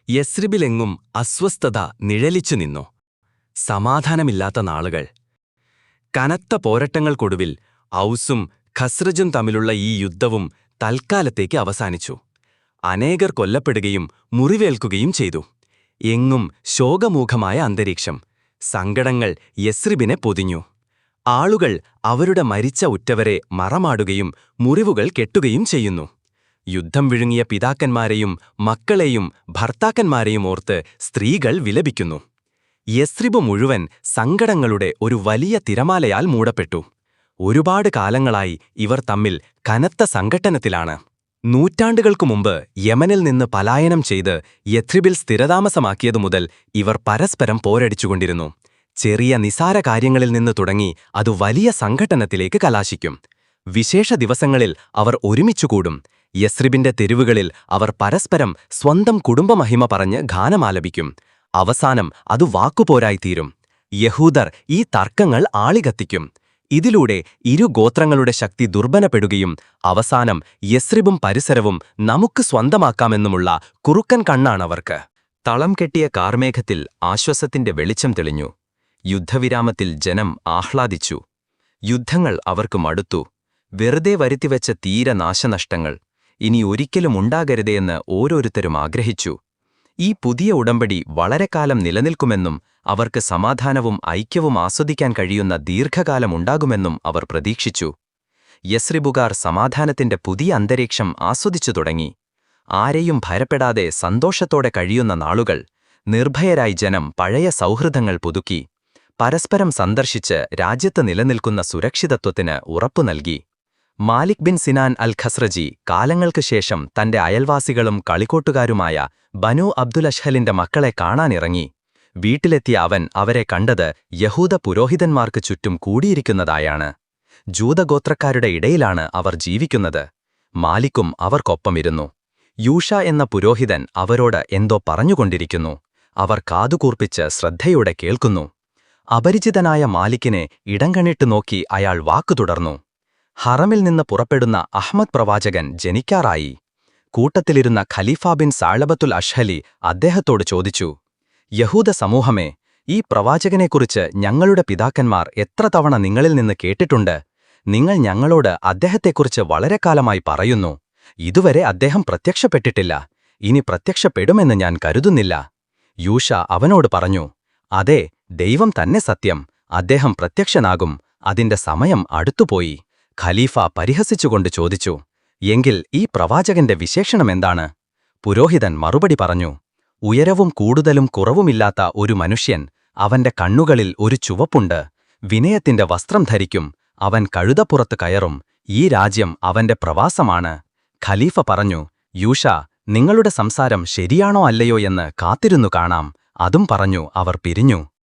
യസ്രിബിലെങ്ങും അസ്വസ്ഥത നിഴലിച്ചു നിന്നു. സമാധാനമില്ലാത്ത നാളുകൾ. കനത്ത പോരട്ടങ്ങൾക്കൊടുവിൽ ഔസും ഖസ്റജും തമ്മിലുള്ള ഈ യുദ്ധവും തൽക്കാലത്തേക്ക് അവസാനിച്ചു. അനേകർ കൊല്ലപ്പെടുകയും മുറിവേൽക്കുകയും ചെയ്തു. എങ്ങും ശോകമൂഖമായ അന്തരീക്ഷം. സങ്കടങ്ങൾ യസ്രിബിനെ പൊതിഞ്ഞു. ആളുകൾ അവരുടെ മരിച്ച ഉറ്റവരെ മറമാടുകയും മുറിവുകൾ കെട്ടുകയും ചെയ്യുന്നു. യുദ്ധം വിഴുങ്ങിയ പിതാക്കന്മാരെയും മക്കളെയും ഭർത്താക്കന്മാരെയും ഓർത്ത് സ്ത്രീകൾ വിലപിക്കുന്നു. യസ്രിബ് മുഴുവൻ സങ്കടങ്ങളുടെ ഒരു വലിയ തിരമാലയാൽ മൂടപ്പെട്ടു. ഒരുപാട് കാലങ്ങളായി ഇവർ തമ്മിൽ കനത്ത സംഘട്ടനത്തിലാണ്. നൂറ്റാണ്ടുകൾക്കു മുമ്പ് യമനിൽ നിന്ന് പലായനം ചെയ്ത് യഥ്രിബിൽ സ്ഥിരതാമസമാക്കിയതു മുതൽ ഇവർ പരസ്പരം പോരടിച്ചുകൊണ്ടിരുന്നു. ചെറിയ നിസാര കാര്യങ്ങളിൽ നിന്ന് തുടങ്ങി അത് വലിയ സംഘട്ടനത്തിലേക്ക് കലാശിക്കും. വിശേഷ ദിവസങ്ങളിൽ അവർ ഒരുമിച്ചുകൂടും. യസ്രിബിന്റെ തെരുവുകളിൽ അവർ പരസ്പരം സ്വന്തം കുടുംബമഹിമ പറഞ്ഞ് ഗാനമാലപിക്കും. അവസാനം അത് വാക്കുപോരായിത്തീരും. യഹൂദർ ഈ തർക്കങ്ങൾ ആളികത്തിക്കും. ഇതിലൂടെ ഇരു ഗോത്രങ്ങളുടെ ശക്തി ദുർബലപ്പെടുകയും അവസാനം യസ്രിബും പരിസരവും നമുക്ക് സ്വന്തമാക്കാമെന്നുമുള്ള കുറുക്കൻ കണ്ണാണവർക്ക്. തളം കെട്ടിയ കാർമേഘത്തിൽ ആശ്വാസത്തിന്റെ വെളിച്ചം തെളിഞ്ഞു. യുദ്ധവിരാമത്തിൽ ജനം ആഹ്ലാദിച്ചു. യുദ്ധങ്ങൾ അവർക്ക് മടുത്തു. വെറുതെ വരുത്തിവെച്ച തീര നാശനഷ്ടങ്ങൾ ഇനി ഒരിക്കലും ഉണ്ടാകരുതെന്ന് ഓരോരുത്തരും ആഗ്രഹിച്ചു. ഈ പുതിയ ഉടമ്പടി വളരെക്കാലം നിലനിൽക്കുമെന്നും അവർക്ക് സമാധാനവും ഐക്യവും ആസ്വദിക്കാൻ കഴിയുന്ന ദീർഘകാലമുണ്ടാകുമെന്നും അവർ പ്രതീക്ഷിച്ചു. യസ്രിബുകാർ സമാധാനത്തിന്റെ പുതിയ അന്തരീക്ഷം ആസ്വദിച്ചു തുടങ്ങി. ആരെയും ഭയപ്പെടാതെ സന്തോഷത്തോടെ കഴിയുന്ന നാളുകൾ. നിർഭയരായി ജനം പഴയ സൗഹൃദങ്ങൾ പുതുക്കി. പരസ്പരം സന്ദർശിച്ച് രാജ്യത്ത് നിലനിൽക്കുന്ന സുരക്ഷിതത്വത്തിന് ഉറപ്പു നൽകി. മാലിക് ബിൻ സിനാൻ അൽ ഖസ്റജി കാലങ്ങൾക്ക് ശേഷം തന്റെ അയൽവാസികളും കളിക്കോട്ടുകാരുമായ ബനു അബ്ദുൽ അഷ്ഹലിന്റെ മക്കളെ കാണാനിറങ്ങി. വീട്ടിലെത്തിയ അവൻ അവരെ കണ്ടത് യഹൂദ പുരോഹിതന്മാർക്ക് ചുറ്റും കൂടിയിരിക്കുന്നതായാണ്. ജൂതഗോത്രക്കാരുടെ ഇടയിലാണ് അവർ ജീവിക്കുന്നത്. മാലിക്കും അവർക്കൊപ്പമിരുന്നു. യൂഷ എന്ന പുരോഹിതൻ അവരോട് എന്തോ പറഞ്ഞുകൊണ്ടിരിക്കുന്നു. അവർ കാതുകൂർപ്പിച്ച് ശ്രദ്ധയോടെ കേൾക്കുന്നു. അപരിചിതനായ മാലിക്കിനെ ഇടംകണ്ണിട്ട് നോക്കി അയാൾ വാക്കു തുടർന്നു. ഹറമിൽ നിന്ന് പുറപ്പെടുന്ന അഹ്മദ് പ്രവാചകൻ ജനിക്കാറായി. കൂട്ടത്തിലിരുന്ന ഖലീഫ ബിൻ സാളബത്തുൽ അഷ്ഹലി അദ്ദേഹത്തോട് ചോദിച്ചു, യഹൂദ സമൂഹമേ, ഈ പ്രവാചകനെക്കുറിച്ച് ഞങ്ങളുടെ പിതാക്കന്മാർ എത്ര തവണ നിങ്ങളിൽ നിന്ന് കേട്ടിട്ടുണ്ട്. നിങ്ങൾ ഞങ്ങളോട് അദ്ദേഹത്തെക്കുറിച്ച് വളരെക്കാലമായി പറയുന്നു. ഇതുവരെ അദ്ദേഹം പ്രത്യക്ഷപ്പെട്ടിട്ടില്ല. ഇനി പ്രത്യക്ഷപ്പെടുമെന്ന് ഞാൻ കരുതുന്നില്ല. യൂഷ അവനോട് പറഞ്ഞു, അതെ, ദൈവം തന്നെ സത്യം. അദ്ദേഹം പ്രത്യക്ഷനാകും. അതിന്റെ സമയം അടുത്തുപോയി. ഖലീഫ പരിഹസിച്ചുകൊണ്ട് ചോദിച്ചു, എങ്കിൽ ഈ പ്രവാചകന്റെ വിശേഷണമെന്താണ്? പുരോഹിതൻ മറുപടി പറഞ്ഞു, ഉയരവും കൂടുതലും കുറവുമില്ലാത്ത ഒരു മനുഷ്യൻ. അവന്റെ കണ്ണുകളിൽ ഒരു ചുവപ്പുണ്ട്. വിനയത്തിന്റെ വസ്ത്രം ധരിക്കും. അവൻ കഴുതപ്പുറത്ത് കയറും. ഈ രാജ്യം അവന്റെ പ്രവാസമാണ്. ഖലീഫ പറഞ്ഞു, യൂഷ, നിങ്ങളുടെ സംസാരം ശരിയാണോ അല്ലയോ എന്ന് കാത്തിരുന്നു കാണാം. അതും പറഞ്ഞു അവർ പിരിഞ്ഞു.